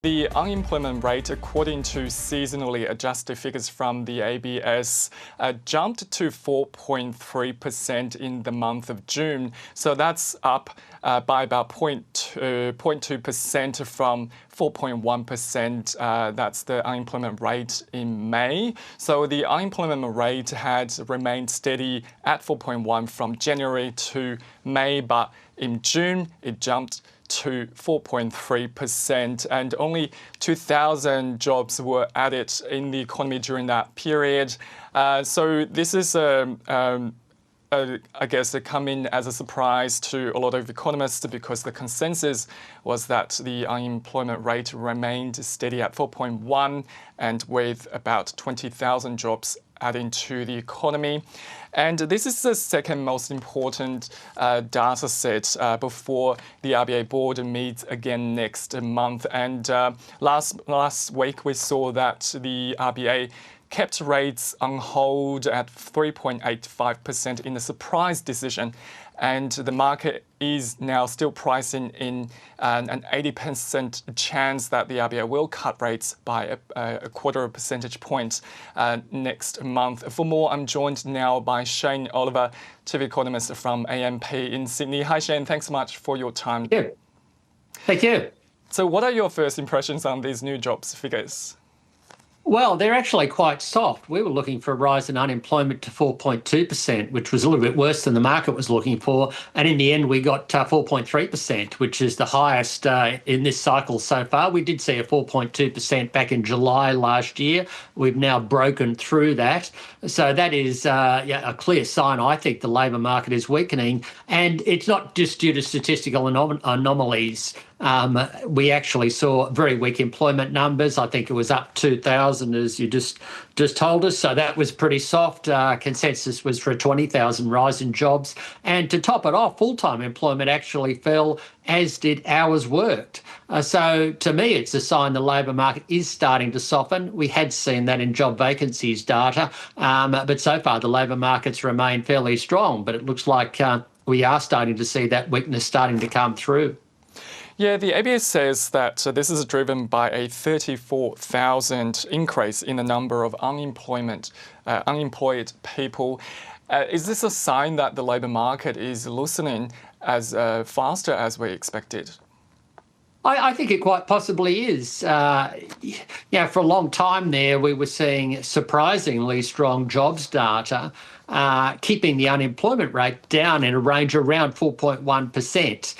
The unemployment rate, according to seasonally adjusted figures from the ABS, jumped to 4.3% in the month of June. So that's up by about 0.2% from 4.1%. That's the unemployment rate in May. So the unemployment rate had remained steady at 4.1 from January to May, but in June it jumped to 4.3%, and only 2,000 jobs were added in the economy during that period. So this is I guess it come in as a surprise to a lot of economists, because the consensus was that the unemployment rate remained steady at 4.1, and with about 20,000 jobs adding to the economy. And this is the second most important data set before the RBA board meets again next month. And last week we saw that the RBA kept rates on hold at 3.85% in a surprise decision. And the market is now still pricing in an 80% chance that the RBA will cut rates by a quarter of a percentage point next month. For more, I'm joined now by Shane Oliver, chief economist from AMP in Sydney. Hi, Shane. Thanks so much for your time. Yeah. Thank you. So what are your first impressions on these new jobs figures? Well, they're actually quite soft. We were looking for a rise in unemployment to 4.2%, which was a little bit worse than the market was looking for. And in the end, we got 4.3%, which is the highest in this cycle so far. We did see a 4.2% back in July last year. We've now broken through that. So that is a clear sign. I think the labour market is weakening. And it's not just due to statistical anomalies. We actually saw very weak employment numbers. I think it was up 2,000, as you just told us. So that was pretty soft. Consensus was for a 20,000 rise in jobs. And to top it off, full-time employment actually fell, as did hours worked. So to me, it's a sign the labour market is starting to soften. We had seen that in job vacancies data, but so far the labour markets remain fairly strong. But it looks like we are starting to see that weakness starting to come through. Yeah, the ABS says that this is driven by a 34,000 increase in the number of unemployed people. Is this a sign that the labour market is loosening as faster as we expected? I think it quite possibly is. For a long time there, we were seeing surprisingly strong jobs data, keeping the unemployment rate down in a range around 4.1%.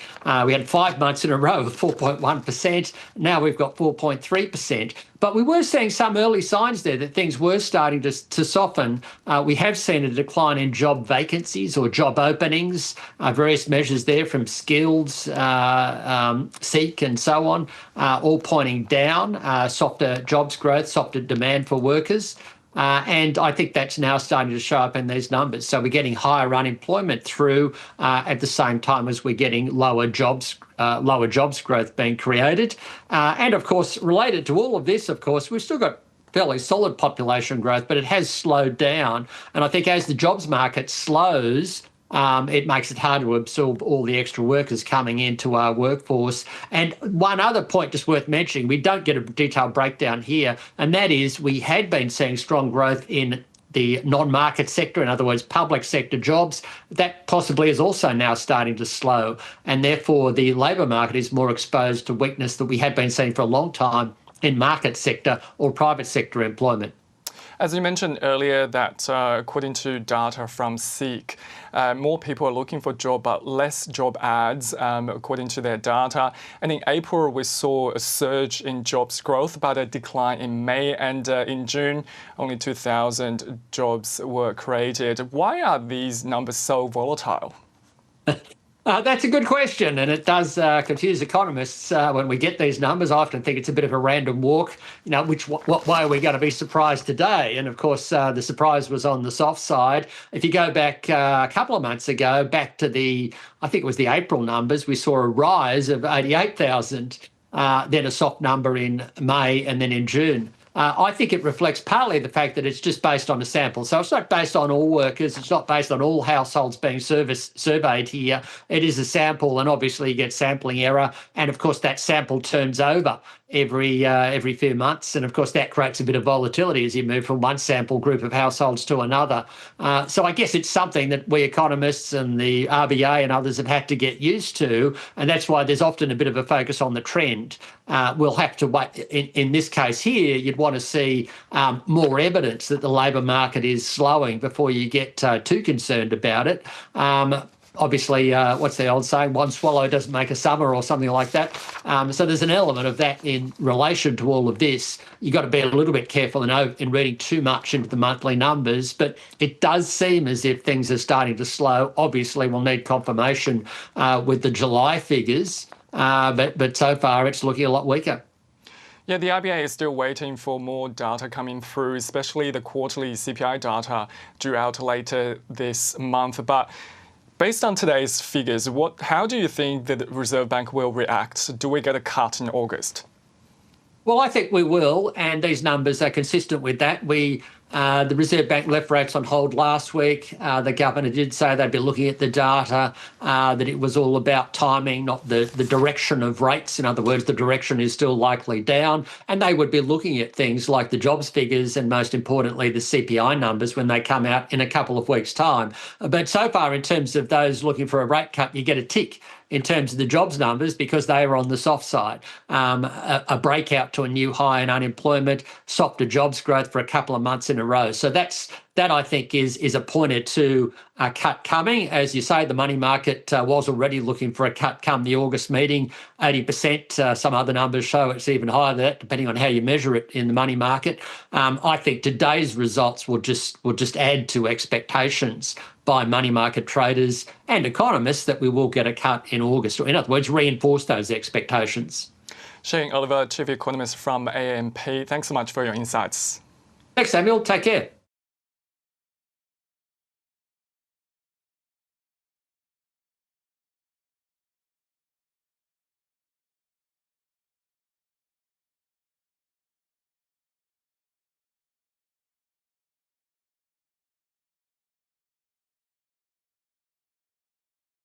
We had 5 months in a row of 4.1%. Now we've got 4.3%. But we were seeing some early signs there that things were starting to soften. We have seen a decline in job vacancies or job openings, various measures there from Skills, Seek and so on, all pointing down, softer jobs growth, softer demand for workers. And I think that's now starting to show up in these numbers. So we're getting higher unemployment through at the same time as we're getting lower jobs growth being created. And of course, related to all of this, of course, we've still got fairly solid population growth, but it has slowed down. And I think as the jobs market slows, it makes it hard to absorb all the extra workers coming into our workforce. And one other point just worth mentioning, we don't get a detailed breakdown here, and that is we had been seeing strong growth in the non-market sector, in other words, public sector jobs. That possibly is also now starting to slow, and therefore the labour market is more exposed to weakness that we had been seeing for a long time in market sector or private sector employment. As you mentioned earlier, that according to data from Seek, more people are looking for job, but less job ads, according to their data. And in April, we saw a surge in jobs growth, but a decline in May. And in June, only 2,000 jobs were created. Why are these numbers so volatile? That's a good question, and it does confuse economists when we get these numbers. I often think it's a bit of a random walk. Why are we going to be surprised today? And of course, the surprise was on the soft side. If you go back a couple of months ago, back to I think it was the April numbers, we saw a rise of 88,000, then a soft number in May and then in June. I think it reflects partly the fact that it's just based on a sample. So it's not based on all workers. It's not based on all households being surveyed here. It is a sample, and obviously you get sampling error. And of course, that sample turns over every few months, and of course that creates a bit of volatility as you move from one sample group of households to another. So I guess it's something that we economists and the RBA and others have had to get used to, and that's why there's often a bit of a focus on the trend. We'll have to wait. In this case here, you'd want to see more evidence that the labour market is slowing before you get too concerned about it. Obviously, what's the old saying? One swallow doesn't make a summer, or something like that. So there's an element of that in relation to all of this. You've got to be a little bit careful in reading too much into the monthly numbers, but it does seem as if things are starting to slow. Obviously, we'll need confirmation with the July figures, but so far it's looking a lot weaker. Yeah, the RBA is still waiting for more data coming through, especially the quarterly CPI data due out later this month. But based on today's figures, how do you think the Reserve Bank will react? Do we get a cut in August? Well, I think we will, and these numbers are consistent with that. The Reserve Bank left rates on hold last week. The governor did say they'd be looking at the data, that it was all about timing, not the direction of rates. In other words, the direction is still likely down, and they would be looking at things like the jobs figures and, most importantly, the CPI numbers when they come out in a couple of weeks' time. But so far, in terms of those looking for a rate cut, you get a tick in terms of the jobs numbers because they are on the soft side. A breakout to a new high in unemployment, softer jobs growth for a couple of months in a row. So that I think is a pointer to a cut coming. As you say, the money market was already looking for a cut come the August meeting, 80%. Some other numbers show it's even higher than that, depending on how you measure it in the money market. I think today's results will just add to expectations by money market traders and economists that we will get a cut in August, or in other words, reinforce those expectations. Shane Oliver, Chief Economist from AMP, thanks so much for your insights. Thanks, Samuel. Take care.